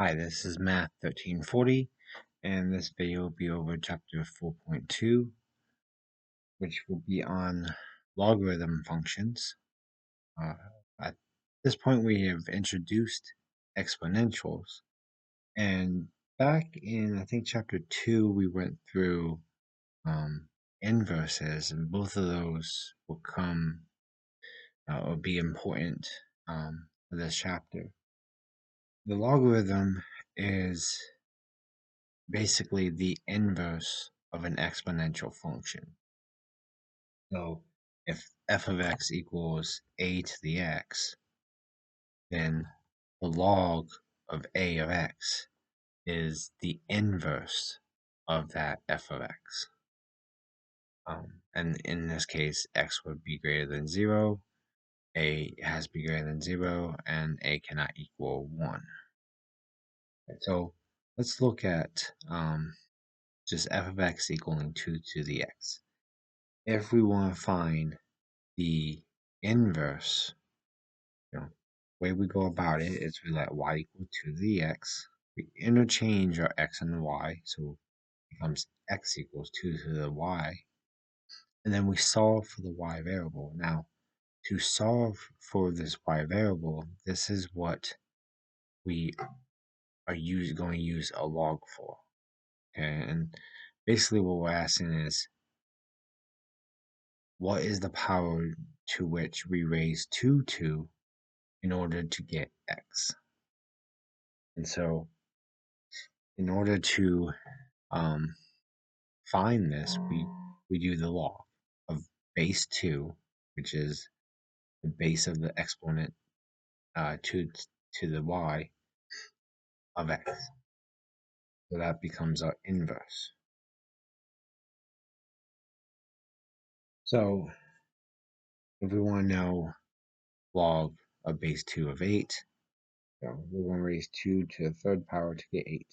Hi, this is Math 1340, and this video will be over chapter 4.2, which will be on logarithm functions. At this point, we have introduced exponentials, and back in, I think, chapter 2, we went through inverses, and both of those will be important for this chapter. The logarithm is basically the inverse of an exponential function. So if f of x equals a to the x, then the log of a of x is the inverse of that f of x. And in this case, x would be greater than 0, a has to be greater than 0, and a cannot equal 1. So let's look at just f of x equaling 2 to the x. If we want to find the inverse, way we go about it is we let y equal 2 to the x. We interchange our x and the y, so it becomes x equals 2 to the y. And then we solve for the y variable. Now, to solve for this y variable, this is what we are going to use a log for. Okay, and basically what we're asking is, what is the power to which we raise 2 to in order to get x? And so in order to find this, we do the log of base 2, which is the base of the exponent 2 to the y of x. So that becomes our inverse. So if we want to know log of base 2 of 8, so we're going to raise 2 to the third power to get 8.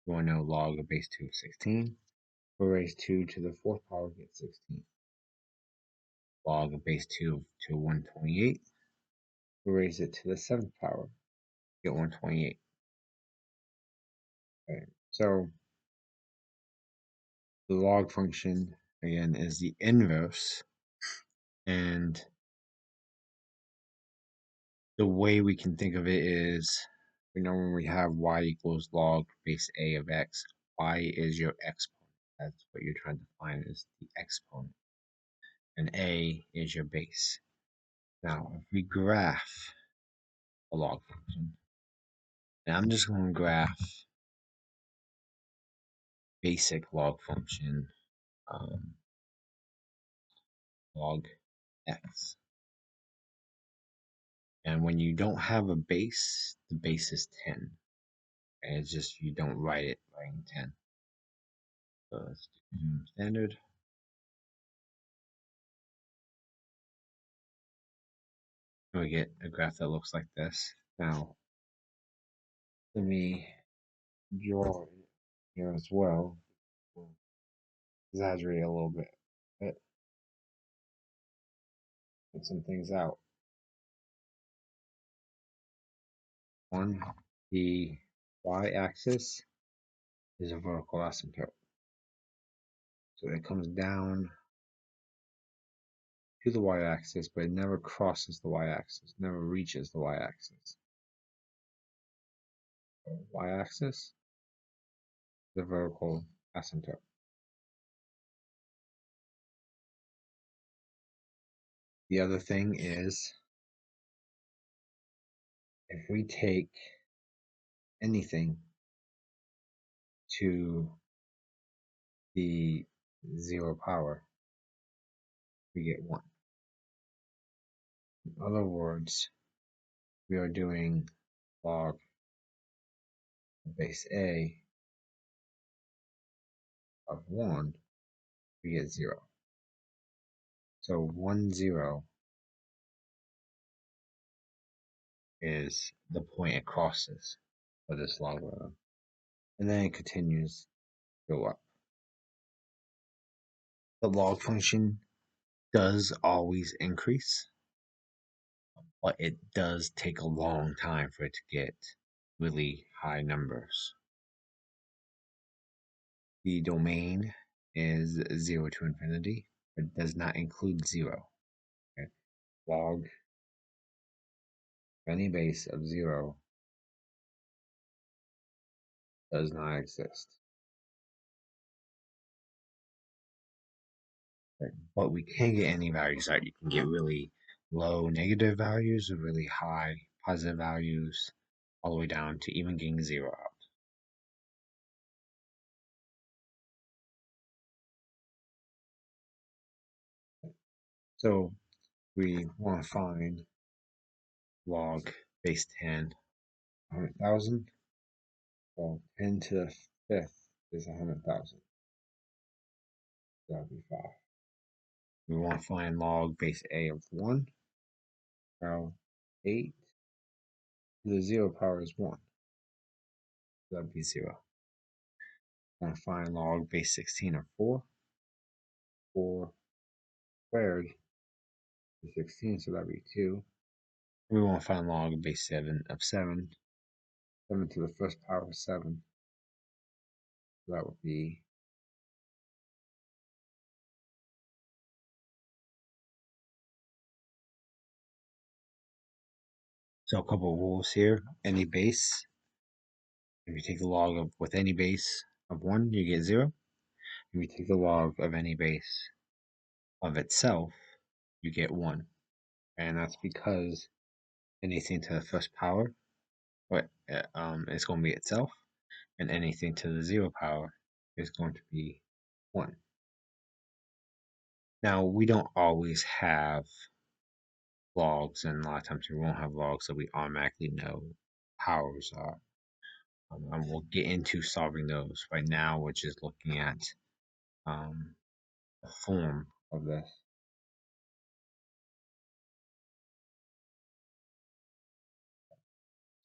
We want to know log of base 2 of 16. We'll raise 2 to the fourth power to get 16. Log of base 2 to 128. We'll raise it to the seventh power, get 128. Okay, so the log function, again, is the inverse, and the way we can think of it is, we know when we have y equals log base a of x, y is your exponent. That's what you're trying to find, is the exponent, and a is your base. Now, if we graph a log function, and I'm just going to graph basic log function log x. And when you don't have a base, the base is 10. And it's just you don't write it writing 10. So let's do standard. And we get a graph that looks like this. Now, let me draw it here as well. We'll exaggerate a little bit. Put some things out. One, the y-axis is a vertical asymptote. So it comes down to the y-axis, but it never crosses the y-axis, never reaches the y-axis. Y-axis, the vertical asymptote. The other thing is, if we take anything to the 0 power, we get 1. In other words, we are doing log base a of 1, we get 0. So 1, 0 is the point it crosses for this logarithm. And then it continues to go up. The log function does always increase, but it does take a long time for it to get really high numbers. The domain is 0 to infinity, but it does not include 0. Okay? Log any base of 0 does not exist. Okay? But we can get any values out. You can get really low negative values or really high positive values, all the way down to even getting 0 out. So we want to find log base 10, 100,000. Well, 10 to the 5th is 100,000. That would be 5. We want to find log base A of 1. Now, 8 to the 0 power is 1. So that would be 0. We want to find log base 16 of 4. 4 squared is 16, so that would be 2. We want to find log base 7 of 7. 7 to the first power is 7. So that would be so a couple of rules here. Any base, if you take the log of with any base of 1, you get 0. If you take the log of any base of itself, you get 1. And that's because anything to the first power is going to be itself, and anything to the 0 power is going to be 1. Now, we don't always have logs, and a lot of times we won't have logs, so we automatically know powers are. And we'll get into solving those. Right now, we're just looking at the form of this.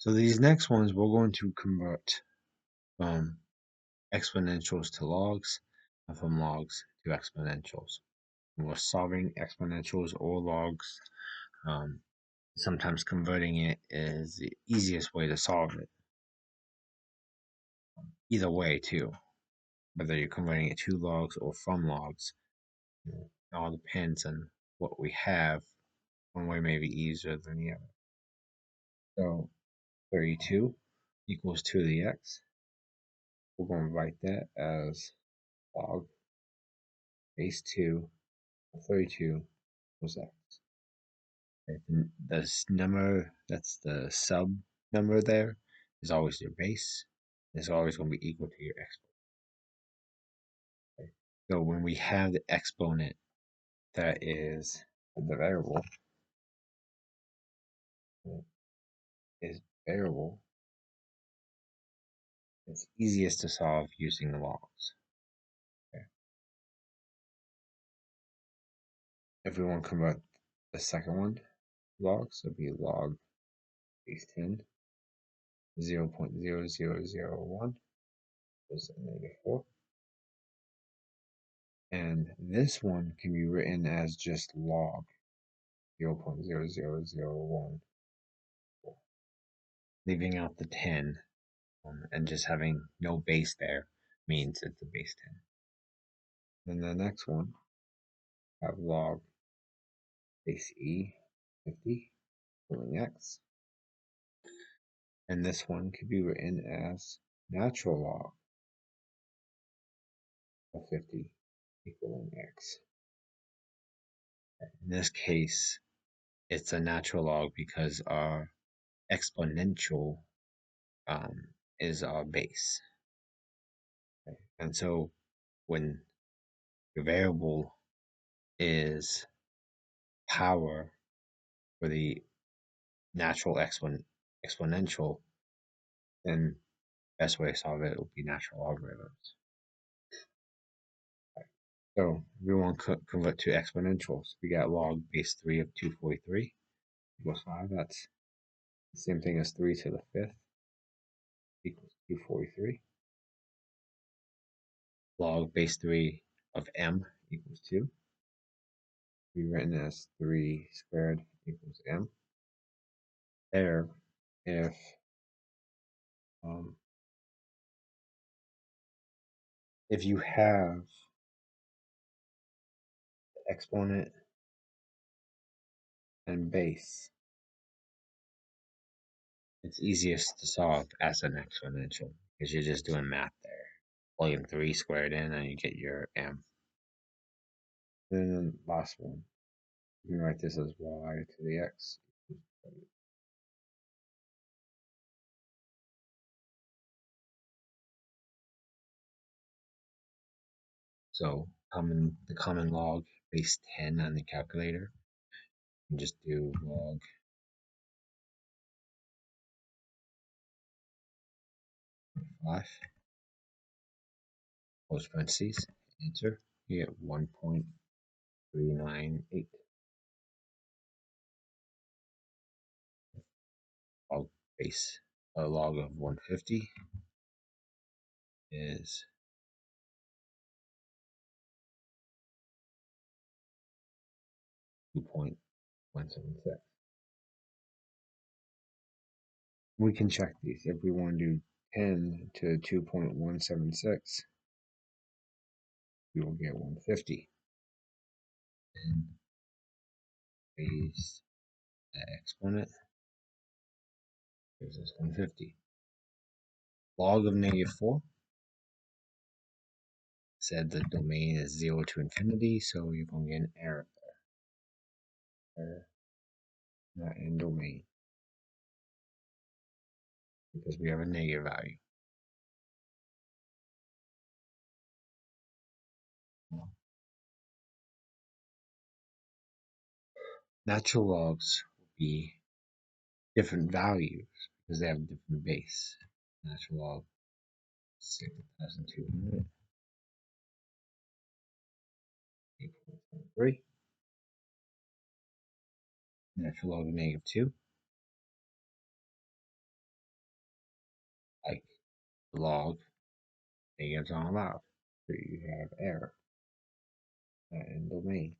So these next ones, we're going to convert from exponentials to logs, and from logs to exponentials. When we're solving exponentials or logs, sometimes converting it is the easiest way to solve it. Either way, too, whether you're converting it to logs or from logs, it all depends on what we have. One way may be easier than the other. So 32 equals 2 to the x. We're going to write that as log base 2 of 32 equals x. This number, that's the sub number there, is always your base. It's always going to be equal to your exponent. Okay. So when we have the exponent that is the variable, it's easiest to solve using the logs. Okay. If we want to convert the second one, logs, so it'd be log base 10, 0.0001 is -4. And this one can be written as just log 0.0001, leaving out the 10, and just having no base there means it's a base 10. Then the next one, have log base E 50 equaling x. And this one could be written as natural log of 50 equaling x. In this case, it's a natural log because our exponential is our base. Okay. And so when the variable is power for the natural exponential, then best way to solve it will be natural logarithms. Okay. So we want to convert to exponentials. We got log base 3 of 243 equals 5. That's the same thing as 3 to the 5th equals 243. Log base 3 of m equals 2. Be written as 3 squared equals m. There, if Um, if you have exponent and base, it's easiest to solve as an exponential because you're just doing math there. Plugging 3 squared in and you get your m. And then the last one, you can write this as y to the x. So the common log base 10 on the calculator, and just do log 5, close parentheses, enter, you get 1.398. Log base, a log of 150 is 2.176. We can check these. If we want to do 10 to 2.176, we will get 150. And base exponent gives us 150. Log of -4 said the domain is 0 to infinity, so you're going to get an error there. Error, not in domain, because we have a negative value. Natural logs will be different values because they have a different base. Natural log 6,200, 8.73. Natural log of -2, like log, negatives aren't allowed. So you have error, not in domain.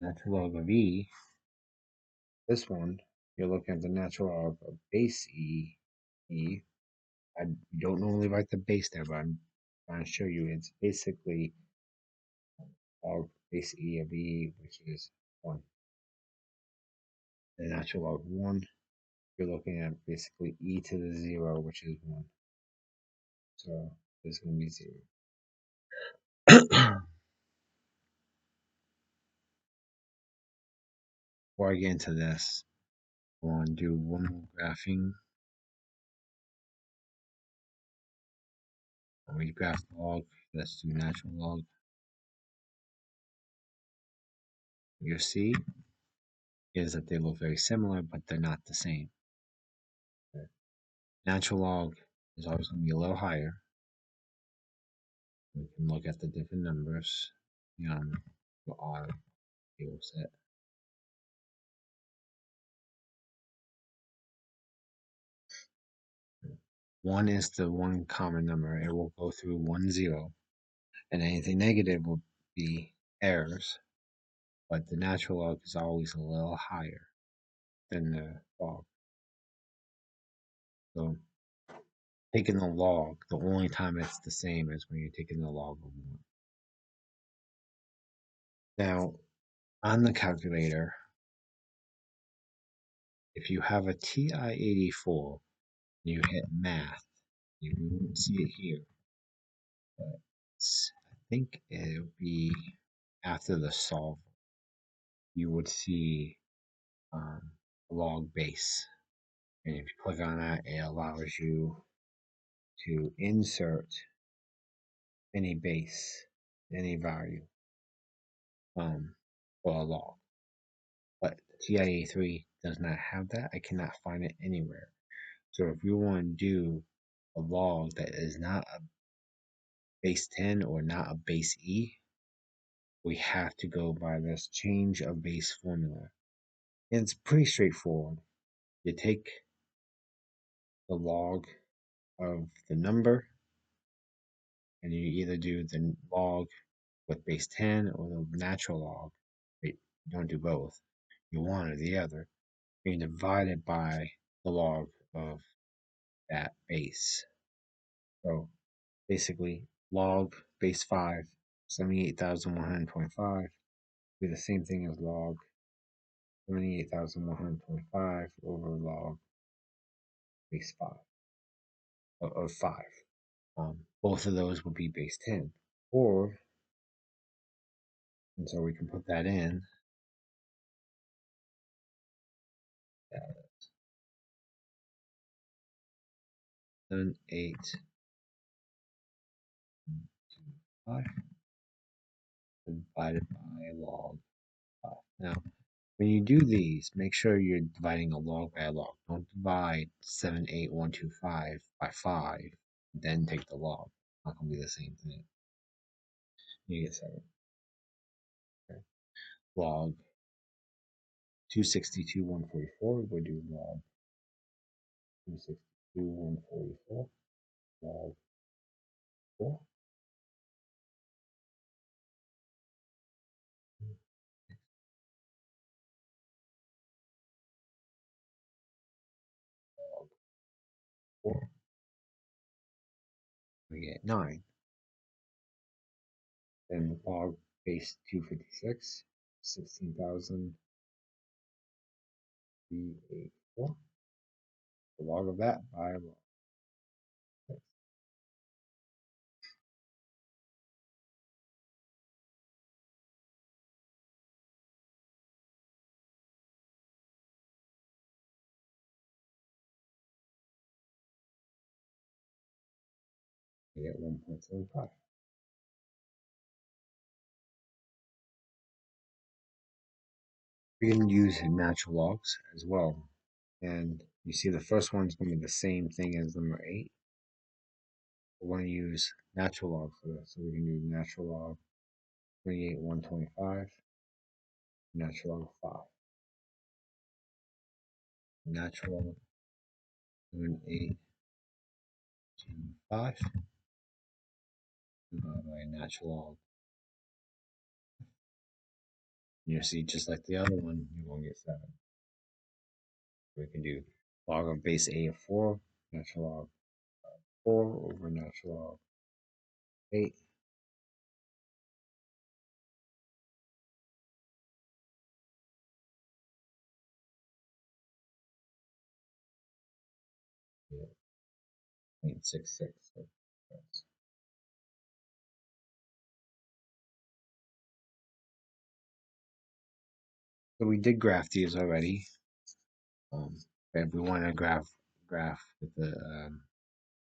Natural log of e, this one, you're looking at the natural log of base e. I don't normally write the base there, but I'm trying to show you it's basically log base e of e, which is 1. The natural log 1, you're looking at basically e to the 0, which is 1. So this is going to be 0. Before I get into this, I want to do one more graphing. When we graph log, let's do natural log. You'll see is that they look very similar, but they're not the same. Natural log is always going to be a little higher. We can look at the different numbers the R table set. One is the one common number. It will go through 1, 0, and anything negative will be errors. But the natural log is always a little higher than the log. So taking the log, the only time it's the same is when you're taking the log of 1. Now, on the calculator, if you have a TI-84, you hit math, you won't see it here, but I think it'll be after the solve, you would see log base. And if you click on that, it allows you to insert any base, any value for a log. But TI-83 does not have that. I cannot find it anywhere. So if you want to do a log that is not a base 10 or not a base E, we have to go by this change of base formula. And it's pretty straightforward. You take the log of the number and you either do the log with base 10 or the natural log. Wait, you don't do both. You one or the other. being divided by the log of that base. So basically, log base 5, 78,125, be the same thing as log 78,125 over log base 5 of 5. Both of those would be base 10. Or, and so we can put that in. 7, 8, 2, 5 divided by log 5. Now, when you do these, make sure you're dividing a log by a log. Don't divide 78125 by 5, then take the log. It's not going to be the same thing. You get 7. Okay. Log 262,144, we'll do log 262,144, log 4. Log 4. We get 9. Then log base 256, 16,384. The log of that by log 6. We get 1.75. We can use natural logs as well. And you see the first one's going to be the same thing as number 8. We're going to use natural log for this. So we can do natural log 28,125, natural log 5. Natural log 7,825 divided by natural log. And you'll see just like the other one, you're going to get 7. We can do log of base A of 4, natural log 4 over natural log 8. Yeah, 0.66. So we did graph these already. If we want to graph with a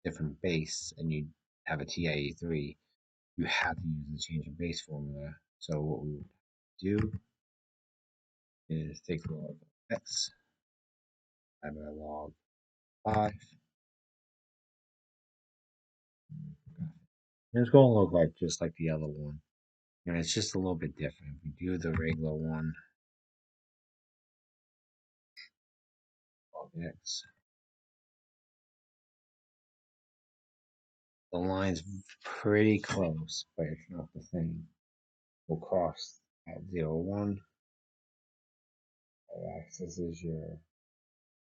different base and you have a TIE3, you have to use the change of base formula. So what we would do is take log of x, add a log 5. And it's going to look like just like the other one. And it's just a little bit different. If we do the regular one, log x, the line's pretty close, but it's not the same. We'll cross at 0, 1. The axis is your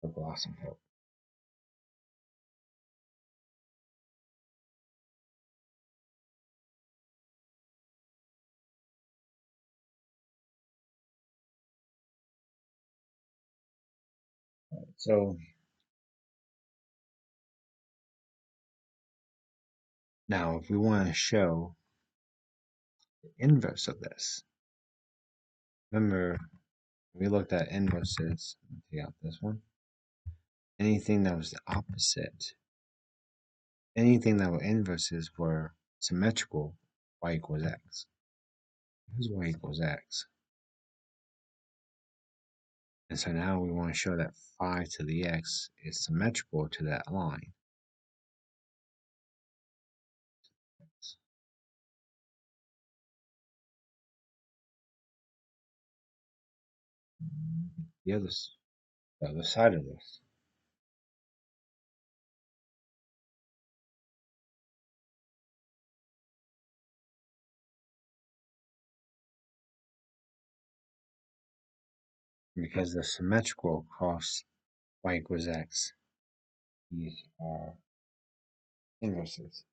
asymptote. So now if we want to show the inverse of this, remember we looked at inverses. Let me take out this one. Anything that was the opposite, anything that were inverses were symmetrical, y equals x. Here's y equals x. And so now we want to show that 5 to the x is symmetrical to that line. The other side of this. Because they're symmetrical across y equals x, these are inverses.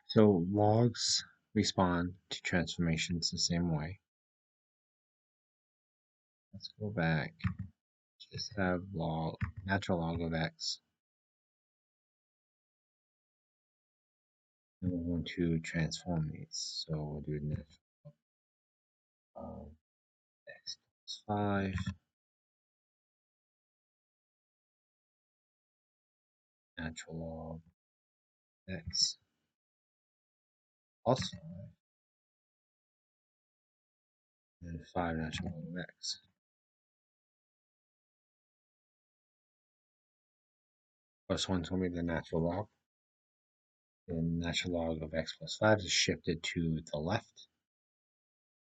So logs respond to transformations the same way. Let's go back. Just have natural log of x. And we're going to transform these. So we'll do natural log of x plus 5. Natural log x plus 5. And 5 natural log of x. Plus 1 is going to be the natural log. And natural log of x plus 5 is shifted to the left.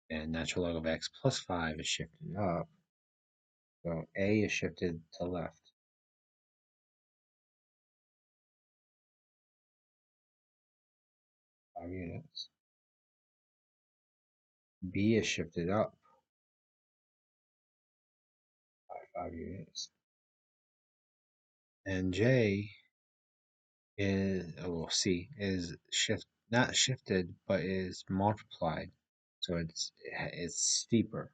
And natural log of x plus 5 is shifted up. So a is shifted to left. 5 units. B is shifted up by 5 units. And J is, well, C is not shifted, but is multiplied. So it's steeper.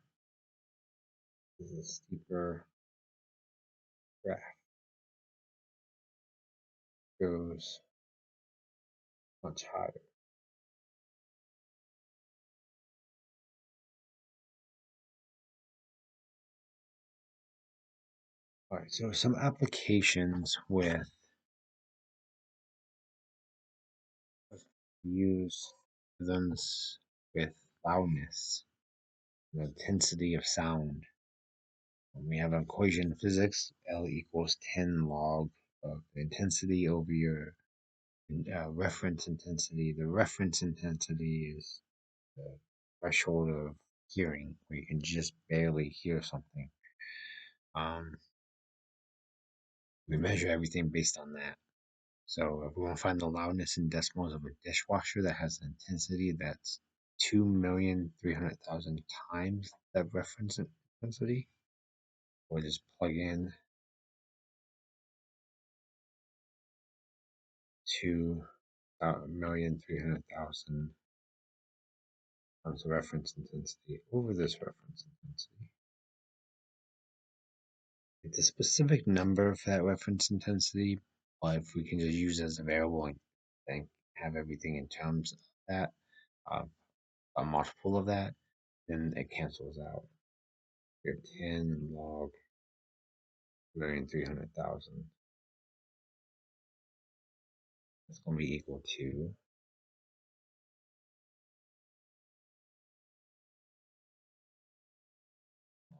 This is a steeper graph. Goes much higher. All right, so some applications with use rhythms with loudness, the intensity of sound. We have an equation in physics, L equals 10 log of the intensity over your reference intensity. The reference intensity is the threshold of hearing, where you can just barely hear something. We measure everything based on that. So if we want to find the loudness in decimals of a dishwasher that has an intensity that's 2,300,000 times that reference intensity, we'll just plug in 2,300,000 times the reference intensity over this reference intensity. It's a specific number for that reference intensity, but if we can just use it as a variable and have everything in terms of that, a multiple of that, then it cancels out. We have 10 log 1,300,000. It's going to be equal to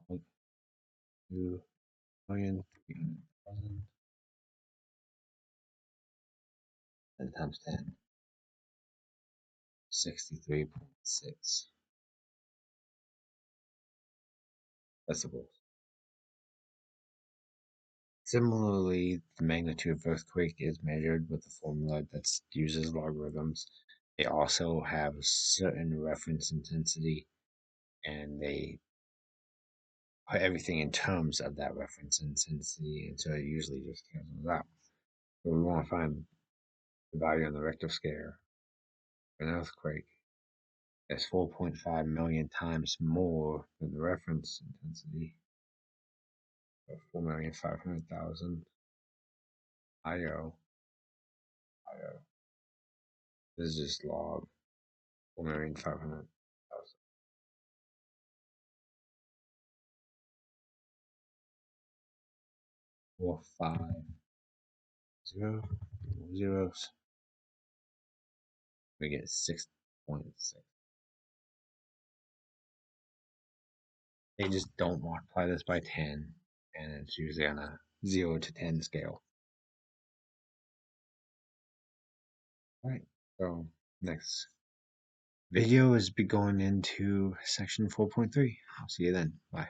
log 2,300,000 and times 10, 63.6 decibels. Similarly, the magnitude of earthquake is measured with a formula that uses logarithms. They also have a certain reference intensity, and they put everything in terms of that reference intensity, and so it usually just cancels out. So we want to find the value on the Richter scale for an earthquake. That's 4.5 million times more than the reference intensity of 4,500,000 IO. This is just log 4,500,000. 450 zeros. We get 6.6. They just don't multiply this by 10, and it's usually on a 0 to 10 scale. All right, so next video is be going into section 4.3. I'll see you then. Bye.